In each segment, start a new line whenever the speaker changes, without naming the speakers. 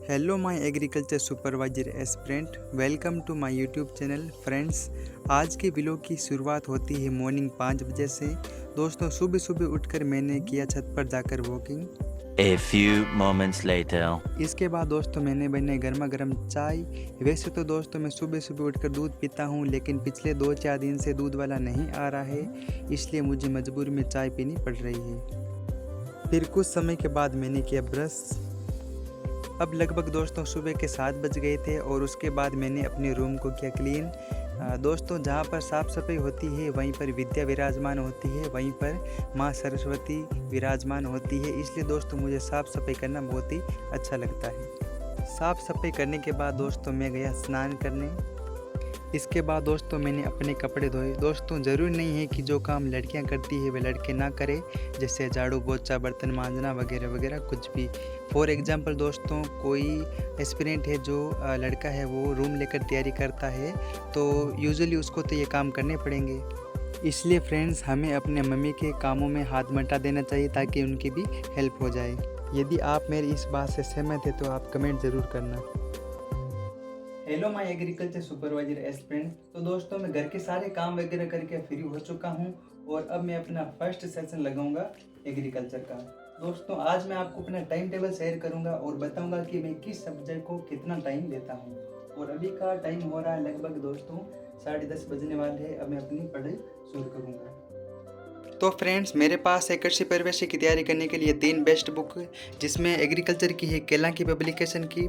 Hello my agriculture supervisor aspirant, welcome to my YouTube channel. Friends, आज के video की शुरुआत होती है मॉर्निंग 5 बजे से। दोस्तों, सुबह सुबह उठकर मैंने किया छत पर जाकर walking.
A few moments later.
इसके बाद दोस्तों मैंने बनाई गर्मा गर्म चाय। वैसे तो दोस्तों मैं सुबह सुबह उठकर दूध पीता हूँ, लेकिन पिछले 2-4 दिन से दूध वाला नहीं आ रहा है, इसलिए मुझे मजबूरी में चाय पीनी पड़ रही है। फिर कुछ समय के बाद मैंने किया ब्रश। अब लगभग दोस्तों सुबह के 7 बज गए थे और उसके बाद मैंने अपने रूम को किया क्लीन। दोस्तों, जहाँ पर साफ़ सफाई होती है वहीं पर विद्या विराजमान होती है, वहीं पर माँ सरस्वती विराजमान होती है, इसलिए दोस्तों मुझे साफ़ सफाई करना बहुत ही अच्छा लगता है। साफ़ सफाई करने के बाद दोस्तों मैं गया स्नान करने। इसके बाद दोस्तों मैंने अपने कपड़े धोए। दोस्तों, ज़रूरी नहीं है कि जो काम लड़कियां करती है वे लड़के ना करें, जैसे झाड़ू पोछा, बर्तन मांजना वगैरह वगैरह कुछ भी। फॉर एग्जांपल दोस्तों, कोई एस्पिरेंट है जो लड़का है वो रूम लेकर तैयारी करता है, तो यूजुअली उसको तो ये काम करने पड़ेंगे। इसलिए फ्रेंड्स, हमें अपने मम्मी के कामों में हाथ बटा देना चाहिए ताकि उनकी भी हेल्प हो जाए। यदि आप मेरी इस बात से सहमत है तो आप कमेंट ज़रूर करना। Hello my agriculture supervisor aspirant. तो दोस्तों, मैं घर के सारे काम वगैरह करके फ्री हो चुका हूं और अब मैं अपना फर्स्ट सेशन लगाऊंगा एग्रीकल्चर का। दोस्तों, आज मैं आपको अपना टाइम टेबल शेयर करूंगा और बताऊंगा कि मैं किस सब्जेक्ट को कितना टाइम देता हूं। और अभी का टाइम हो रहा है लगभग दोस्तों 10:30 बजने वाले हैं। अब मैं अपनी पढ़ाई शुरू करूँगा। तो फ्रेंड्स, मेरे पास है कृषि परिवेशी की तैयारी करने के लिए 3 बेस्ट बुक, जिसमें एग्रीकल्चर की है केला की पब्लिकेशन की,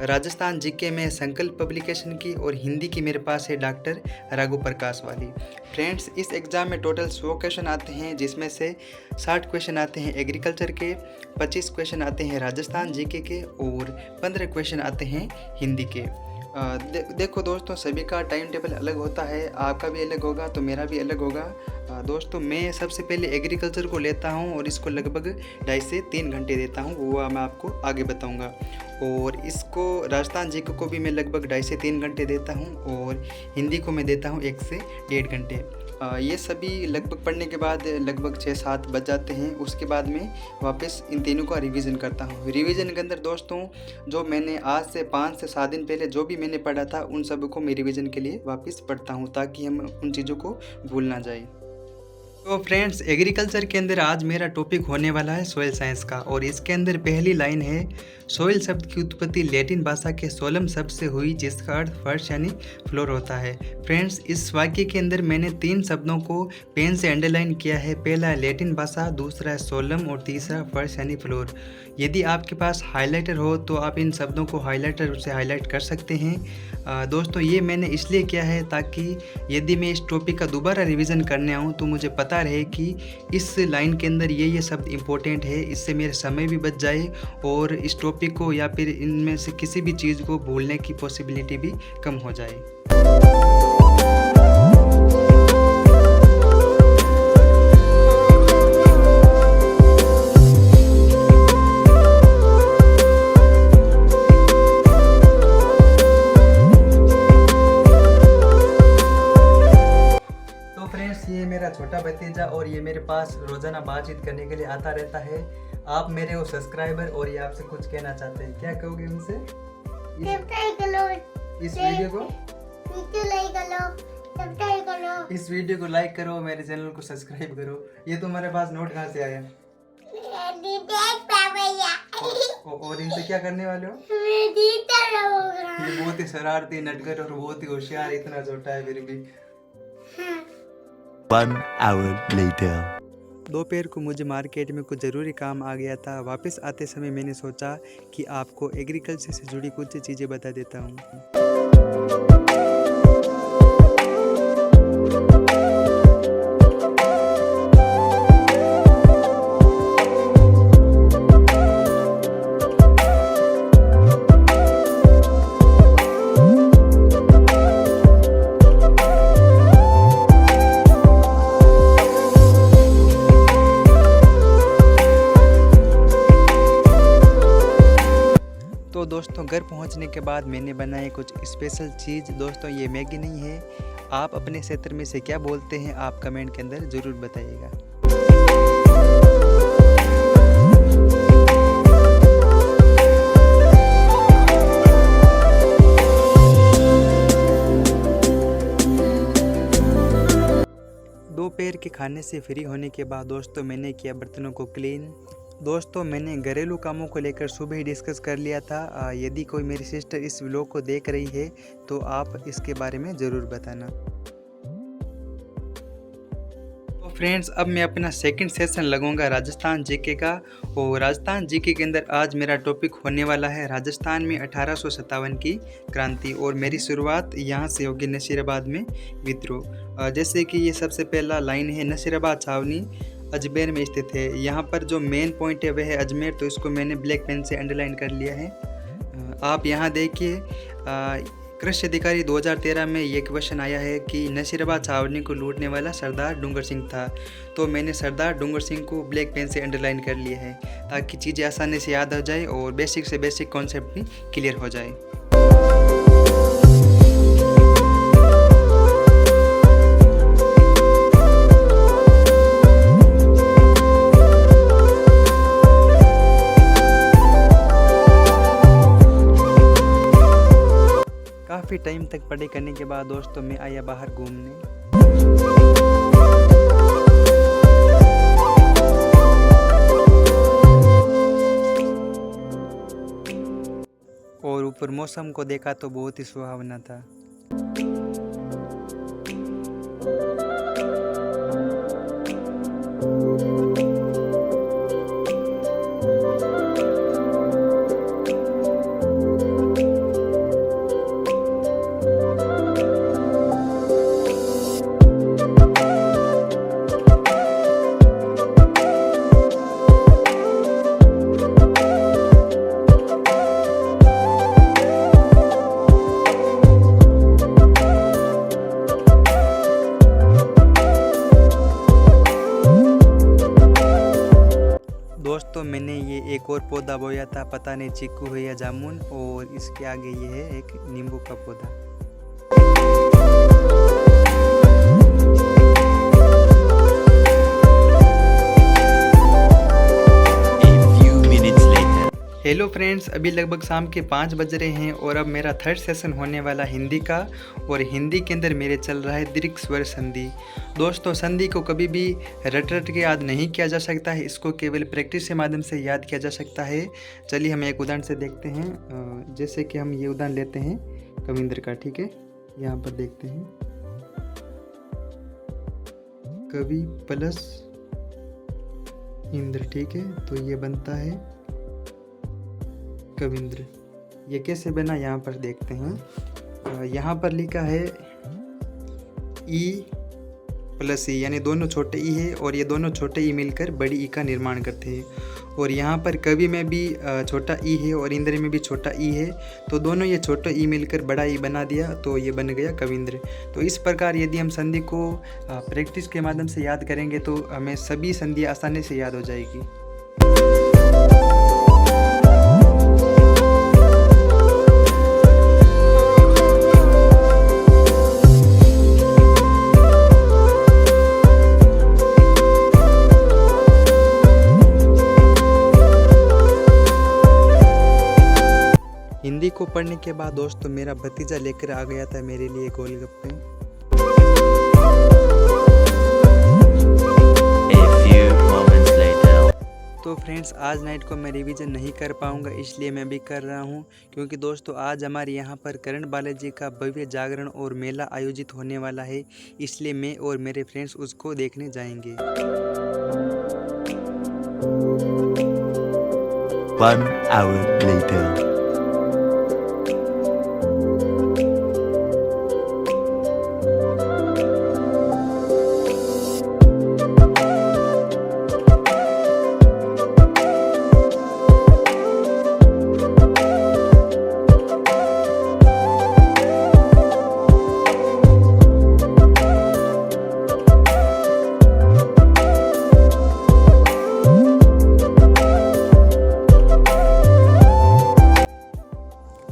राजस्थान जीके में संकल्प पब्लिकेशन की और हिंदी की मेरे पास है डॉक्टर रघु प्रकाश वाली। फ्रेंड्स, इस एग्ज़ाम में टोटल 100 क्वेश्चन आते हैं, जिसमें से 60 क्वेश्चन आते हैं एग्रीकल्चर के, 25 क्वेश्चन आते हैं राजस्थान जीके के और 15 क्वेश्चन आते हैं हिंदी के। देखो दोस्तों, सभी का टाइम टेबल अलग होता है, आपका भी अलग होगा तो मेरा भी अलग होगा। दोस्तों, मैं सबसे पहले एग्रीकल्चर को लेता हूं और इसको लगभग 2.5 से 3 घंटे देता हूं, वो मैं आपको आगे बताऊंगा। और इसको राजस्थान जीके को भी मैं लगभग 2.5 से 3 घंटे देता हूं और हिंदी को मैं देता हूं 1 से 1.5 घंटे। ये सभी लगभग पढ़ने के बाद लगभग 6-7 बज जाते हैं। उसके बाद मैं वापस इन तीनों का रिवीजन करता हूँ। रिवीजन के अंदर दोस्तों, जो मैंने आज से 5 से 7 दिन पहले जो भी मैंने पढ़ा था उन सब को मैं रिवीजन के लिए वापस पढ़ता हूँ, ताकि हम उन चीज़ों को भूल ना जाए। तो फ्रेंड्स, एग्रीकल्चर के अंदर आज मेरा टॉपिक होने वाला है सॉइल साइंस का, और इसके अंदर पहली लाइन है, सॉइल शब्द की उत्पत्ति लैटिन भाषा के सोलम शब्द से हुई, जिसका अर्थ फर्श यानी फ्लोर होता है। फ्रेंड्स, इस वाक्य के अंदर मैंने 3 शब्दों को पेन से अंडरलाइन किया है। पहला है लैटिन भाषा, दूसरा है सोलम और तीसरा फर्श यानी फ्लोर। यदि आपके पास हाइलाइटर हो तो आप इन शब्दों को हाइलाइटर से हाईलाइट कर सकते हैं। दोस्तों, ये मैंने इसलिए किया है ताकि यदि मैं इस टॉपिक का दोबारा रिवीजन करने आऊँ तो मुझे पता रहे कि इस लाइन के अंदर ये शब्द इम्पोर्टेंट है, इससे मेरा समय भी बच जाए और इस टॉपिक को या फिर इनमें से किसी भी चीज़ को भूलने की पॉसिबिलिटी भी कम हो जाए। ये मेरा छोटा भतीजा और ये मेरे पास रोजाना बातचीत करने के लिए आता रहता है। आप मेरे वो सब्सक्राइबर और ये आपसे कुछ कहना चाहते हैं, क्या कहोगे उनसे? इस वीडियो को लाइक करो, मेरे चैनल को सब्सक्राइब करो। ये तुम्हारे पास नोट कहाँ से आया? और इनसे क्या करने वाले हो? ये बहुत ही शरारती, नटखट और बहुत ही होशियार, इतना छोटा है फिर भी।
1 hour later.
दोपहर को मुझे मार्केट में कुछ ज़रूरी काम आ गया था। वापस आते समय मैंने सोचा कि आपको एग्रीकल्चर से जुड़ी कुछ चीज़ें बता देता हूँ। तो दोस्तों, घर पहुंचने के बाद मैंने बनाए कुछ स्पेशल चीज़। दोस्तों, ये मैगी नहीं है। आप अपने क्षेत्र में से क्या बोलते हैं, आप कमेंट के अंदर ज़रूर बताइएगा। के खाने से फ्री होने के बाद दोस्तों मैंने किया बर्तनों को क्लीन। दोस्तों मैंने घरेलू कामों को लेकर सुबह ही डिस्कस कर लिया था। यदि कोई मेरी सिस्टर इस व्लॉग को देख रही है तो आप इसके बारे में ज़रूर बताना। तो फ्रेंड्स अब मैं अपना सेकंड सेशन लगूंगा राजस्थान जीके का। और राजस्थान जीके के अंदर आज मेरा टॉपिक होने वाला है राजस्थान में 1857 की क्रांति। और मेरी शुरुआत यहाँ से होगी नसीराबाद में विद्रोह। जैसे कि ये सबसे पहला लाइन है, नसीराबाद छावनी अजमेर में स्थित है। यहाँ पर जो मेन पॉइंट है वह है अजमेर, तो इसको मैंने ब्लैक पेन से अंडरलाइन कर लिया है। आप यहाँ देखिए, कृषि अधिकारी 2013 में ये क्वेश्चन आया है कि नसीराबाद छावनी को लूटने वाला सरदार डूंगर सिंह था। तो मैंने सरदार डूंगर सिंह को ब्लैक पेन से अंडरलाइन कर लिया है ताकि चीज़ें आसानी से याद हो जाए और बेसिक से बेसिक कॉन्सेप्ट भी क्लियर हो जाए। काफ़ी टाइम तक पढ़ाई करने के बाद दोस्तों मैं आया बाहर घूमने। और ऊपर मौसम को देखा तो बहुत ही सुहावना था। दोस्तों मैंने ये एक और पौधा बोया था, पता नहीं चीकू है या जामुन, और इसके आगे ये है एक नींबू का पौधा। हेलो फ्रेंड्स, अभी लगभग शाम के 5 बज रहे हैं और अब मेरा थर्ड सेशन होने वाला हिंदी का। और हिंदी के अंदर मेरे चल रहा है दीर्घ स्वर संधि। दोस्तों संधि को कभी भी रट रट के याद नहीं किया जा सकता है, इसको केवल प्रैक्टिस के माध्यम से याद किया जा सकता है। चलिए हम एक उदाहरण से देखते हैं। जैसे कि हम ये उदाहरण लेते हैं कविंद्र का, ठीक है। यहाँ पर देखते हैं कवि प्लस इंद्र, ठीक है। तो ये बनता है कविंद्र। ये कैसे बना यहाँ पर देखते हैं। यहाँ पर लिखा है ई प्लस ई, यानी दोनों छोटे ई है और ये दोनों छोटे ई मिलकर बड़ी ई का निर्माण करते हैं। और यहाँ पर कवि में भी छोटा ई है और इंद्र में भी छोटा ई है, तो दोनों ये छोटा ई मिलकर बड़ा ई बना दिया, तो ये बन गया कविंद्र। तो इस प्रकार यदि हम संधि को प्रैक्टिस के माध्यम से याद करेंगे तो हमें सभी संधि आसानी से याद हो जाएगी। हिंदी को पढ़ने के बाद दोस्तों मेरा भतीजा लेकर आ गया था मेरे लिए गोलगप्पे। तो फ्रेंड्स आज नाइट को मैं रिवीजन नहीं कर पाऊंगा, इसलिए मैं भी कर रहा हूं, क्योंकि दोस्तों आज हमारे यहां पर करण बालाजी का भव्य जागरण और मेला आयोजित होने वाला है, इसलिए मैं और मेरे फ्रेंड्स उसको देखने जाएंगे।
1 hour later.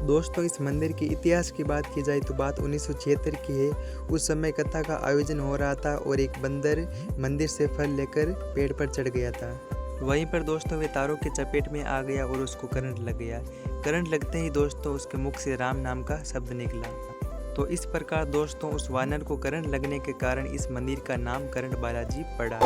दोस्तों इस मंदिर के इतिहास की बात की जाए तो बात 1976 की है। उस समय कथा का आयोजन हो रहा था और एक बंदर मंदिर से फल लेकर पेड़ पर चढ़ गया था। वहीं पर दोस्तों वे तारों के चपेट में आ गया और उसको करंट लग गया। करंट लगते ही दोस्तों उसके मुख से राम नाम का शब्द निकला। तो इस प्रकार दोस्तों उस वानर को करंट लगने के कारण इस मंदिर का नाम करंट बालाजी पड़ा।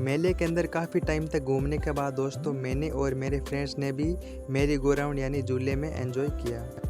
मेले के अंदर काफ़ी टाइम तक घूमने के बाद दोस्तों मैंने और मेरे फ्रेंड्स ने भी मैरी गो राउंड यानी झूले में एंजॉय किया।